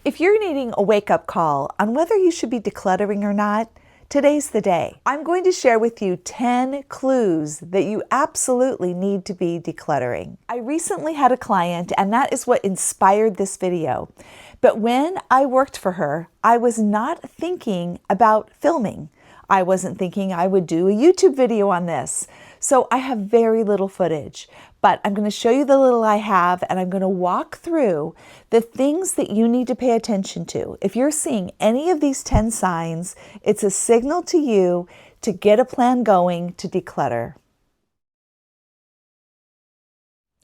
If you're needing a wake-up call on whether you should be decluttering or not, today's the day. I'm going to share with you 10 clues that you absolutely need to be decluttering. I recently had a client, and that is what inspired this video. But when I worked for her, I was not thinking about filming. I wasn't thinking I would do a YouTube video on this. So I have very little footage, but I'm going to show you the little I have, and I'm going to walk through the things that you need to pay attention to. If you're seeing any of these 10 signs, it's a signal to you to get a plan going to declutter.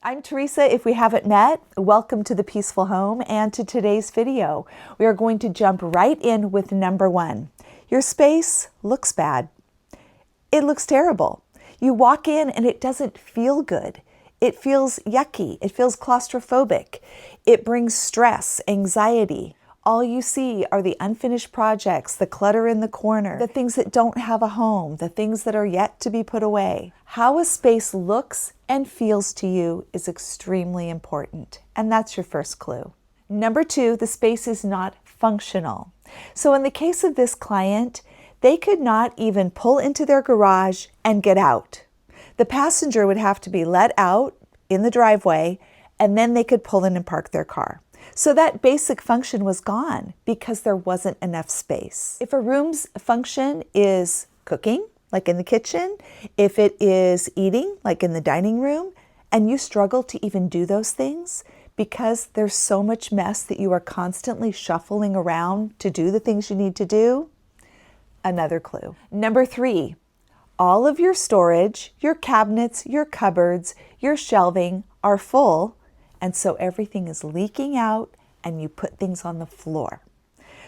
I'm Teresa. If we haven't met, welcome to the Peaceful Home and to today's video. We are going to jump right in with number 1. Your space looks bad. It looks terrible. You walk in and it doesn't feel good. It feels yucky. It feels claustrophobic. It brings stress, anxiety. All you see are the unfinished projects, the clutter in the corner, the things that don't have a home, the things that are yet to be put away. How a space looks and feels to you is extremely important, and that's your first clue. Number 2, the space is not functional. So in the case of this client, they could not even pull into their garage and get out. The passenger would have to be let out in the driveway, and then they could pull in and park their car. So that basic function was gone because there wasn't enough space. If a room's function is cooking, like in the kitchen, if it is eating, like in the dining room, and you struggle to even do those things because there's so much mess that you are constantly shuffling around to do the things you need to do, another clue. Number 3, all of your storage, your cabinets, your cupboards, your shelving are full, and so everything is leaking out and you put things on the floor.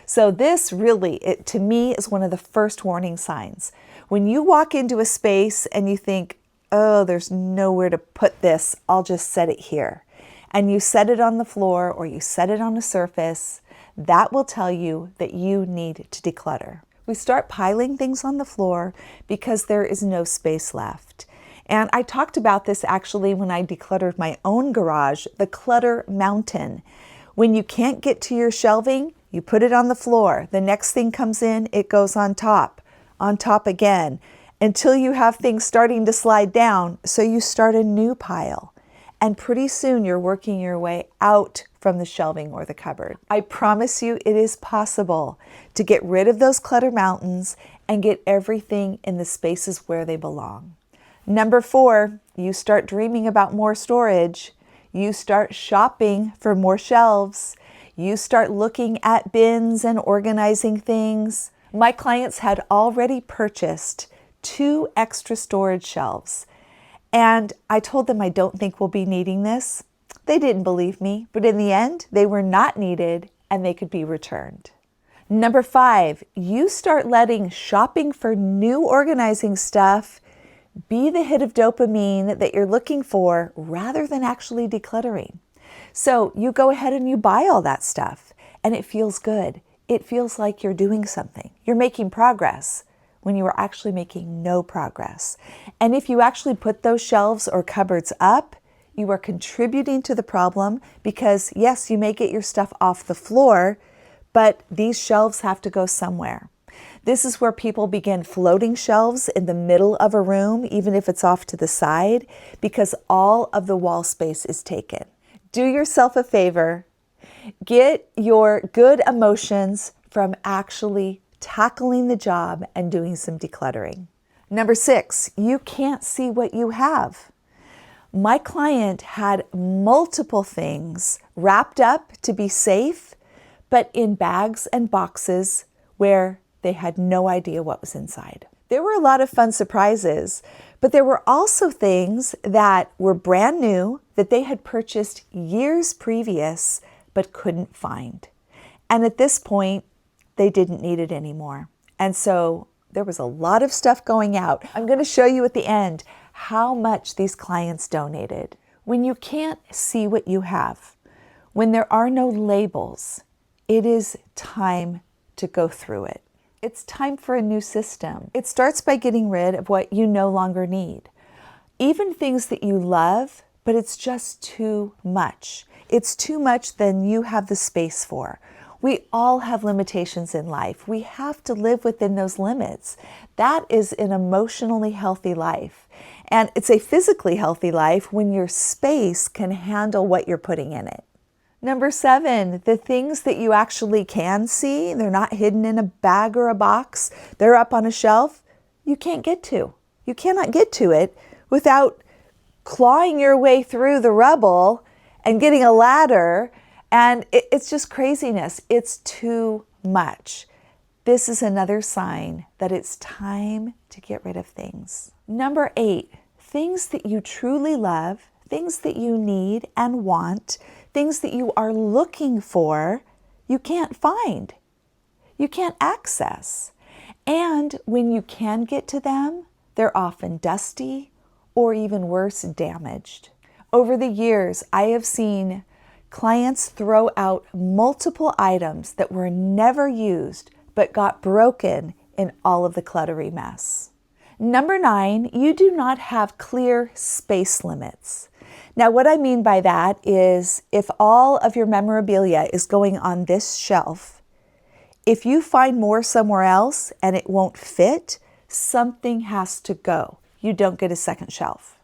So this really, to me, is one of the first warning signs. When you walk into a space and you think, oh, there's nowhere to put this, I'll just set it here. And you set it on the floor or you set it on a surface, that will tell you that you need to declutter. We start piling things on the floor because there is no space left. And I talked about this actually when I decluttered my own garage, the clutter mountain. When you can't get to your shelving, you put it on the floor. The next thing comes in, it goes on top again, until you have things starting to slide down, so you start a new pile. And pretty soon you're working your way out from the shelving or the cupboard. I promise you it is possible to get rid of those clutter mountains and get everything in the spaces where they belong. Number 4, you start dreaming about more storage. You start shopping for more shelves. You start looking at bins and organizing things. My clients had already purchased 2 extra storage shelves. And I told them I don't think we'll be needing this. They didn't believe me, but in the end, they were not needed and they could be returned. Number 5, you start letting shopping for new organizing stuff be the hit of dopamine that you're looking for rather than actually decluttering. So you go ahead and you buy all that stuff and it feels good. It feels like you're doing something. You're making progress when you are actually making no progress. And if you actually put those shelves or cupboards up, you are contributing to the problem because yes, you may get your stuff off the floor, but these shelves have to go somewhere. This is where people begin floating shelves in the middle of a room, even if it's off to the side, because all of the wall space is taken. Do yourself a favor. Get your good emotions from actually tackling the job and doing some decluttering. Number 6, you can't see what you have. My client had multiple things wrapped up to be safe, but in bags and boxes where they had no idea what was inside. There were a lot of fun surprises, but there were also things that were brand new that they had purchased years previous but couldn't find. And at this point, they didn't need it anymore. And so there was a lot of stuff going out. I'm going to show you at the end how much these clients donated. When you can't see what you have, when there are no labels, it is time to go through it. It's time for a new system. It starts by getting rid of what you no longer need. Even things that you love, but it's just too much. It's too much than you have the space for. We all have limitations in life. We have to live within those limits. That is an emotionally healthy life. And it's a physically healthy life when your space can handle what you're putting in it. Number 7, the things that you actually can see, they're not hidden in a bag or a box, they're up on a shelf, you can't get to. You cannot get to it without clawing your way through the rubble and getting a ladder, and it's just craziness. It's too much. This is another sign that it's time to get rid of things. Number 8, things that you truly love, things that you need and want, things that you are looking for, you can't find. You can't access. And when you can get to them, they're often dusty or even worse, damaged. Over the years, I have seen clients throw out multiple items that were never used but got broken in all of the cluttery mess. Number 9, you do not have clear space limits. Now, what I mean by that is if all of your memorabilia is going on this shelf, if you find more somewhere else and it won't fit, something has to go. You don't get a second shelf.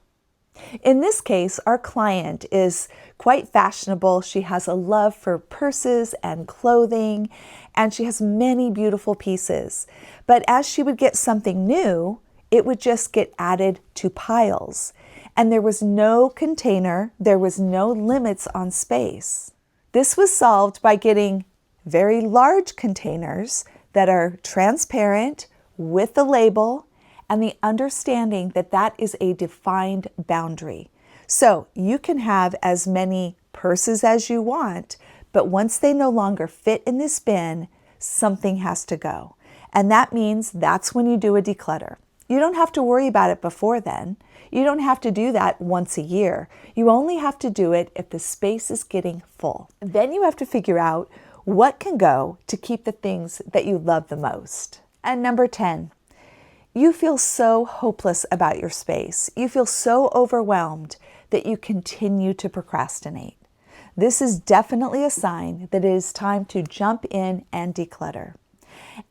In this case, our client is quite fashionable. She has a love for purses and clothing, and she has many beautiful pieces. But as she would get something new, it would just get added to piles. And there was no container, there was no limits on space. This was solved by getting very large containers that are transparent with a label and the understanding that that is a defined boundary. So you can have as many purses as you want, but once they no longer fit in this bin, something has to go. And that means that's when you do a declutter. You don't have to worry about it before then. You don't have to do that once a year. You only have to do it if the space is getting full. Then you have to figure out what can go to keep the things that you love the most. And number 10, you feel so hopeless about your space. You feel so overwhelmed that you continue to procrastinate. This is definitely a sign that it is time to jump in and declutter.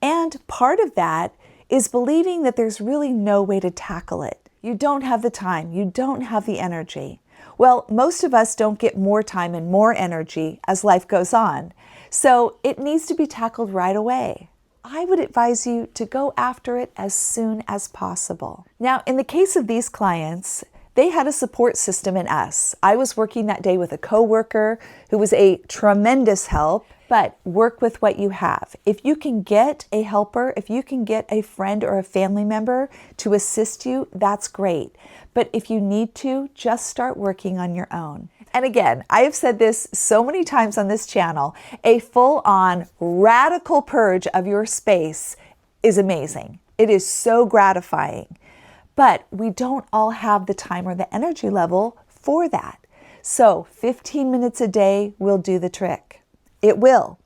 And part of that is believing that there's really no way to tackle it. You don't have the time, you don't have the energy. Well, most of us don't get more time and more energy as life goes on, so it needs to be tackled right away. I would advise you to go after it as soon as possible. Now, in the case of these clients, they had a support system in us. I was working that day with a coworker who was a tremendous help, but work with what you have. If you can get a helper, if you can get a friend or a family member to assist you, that's great. But if you need to, just start working on your own. And again, I have said this so many times on this channel, a full-on radical purge of your space is amazing. It is so gratifying. But we don't all have the time or the energy level for that. So 15 minutes a day will do the trick. It will.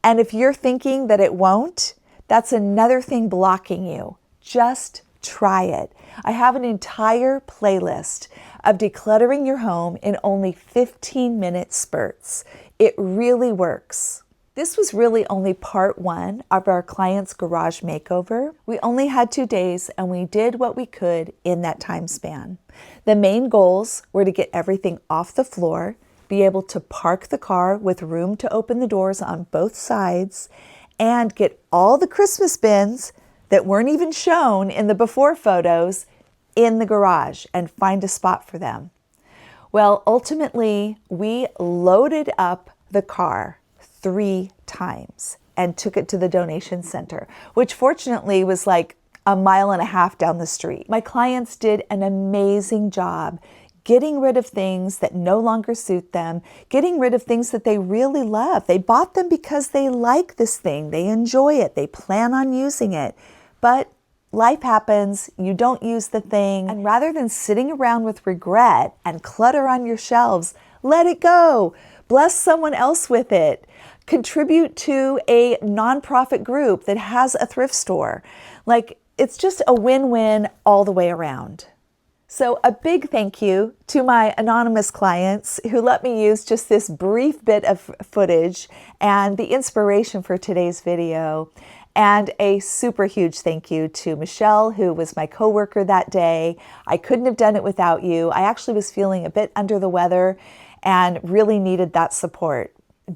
And if you're thinking that it won't, that's another thing blocking you. Just try it. I have an entire playlist of decluttering your home in only 15-minute spurts. It really works. This was really only part 1 of our client's garage makeover. We only had 2 days and we did what we could in that time span. The main goals were to get everything off the floor, be able to park the car with room to open the doors on both sides, and get all the Christmas bins that weren't even shown in the before photos in the garage and find a spot for them. Well, ultimately, we loaded up the car 3 times and took it to the donation center, which fortunately was like a 1.5 miles down the street. My clients did an amazing job getting rid of things that no longer suit them, getting rid of things that they really love. They bought them because they like this thing, they enjoy it, they plan on using it. But life happens, you don't use the thing, and rather than sitting around with regret and clutter on your shelves, let it go. Bless someone else with it. Contribute to a nonprofit group that has a thrift store. Like, it's just a win-win all the way around. So a big thank you to my anonymous clients who let me use just this brief bit of footage and the inspiration for today's video. And a super huge thank you to Michelle, who was my coworker that day. I couldn't have done it without you. I actually was feeling a bit under the weather and really needed that support.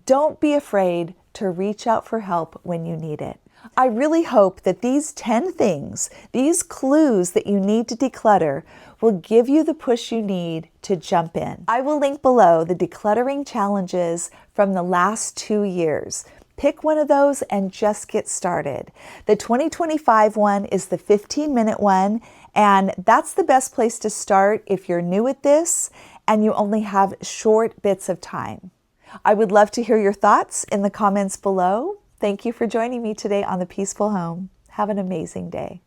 Don't be afraid to reach out for help when you need it. I really hope that these 10 things, these clues that you need to declutter, will give you the push you need to jump in. I will link below the decluttering challenges from the last 2 years. Pick one of those and just get started. The 2025 one is the 15-minute one, and that's the best place to start if you're new at this and you only have short bits of time. I would love to hear your thoughts in the comments below. Thank you for joining me today on The Peaceful Home. Have an amazing day.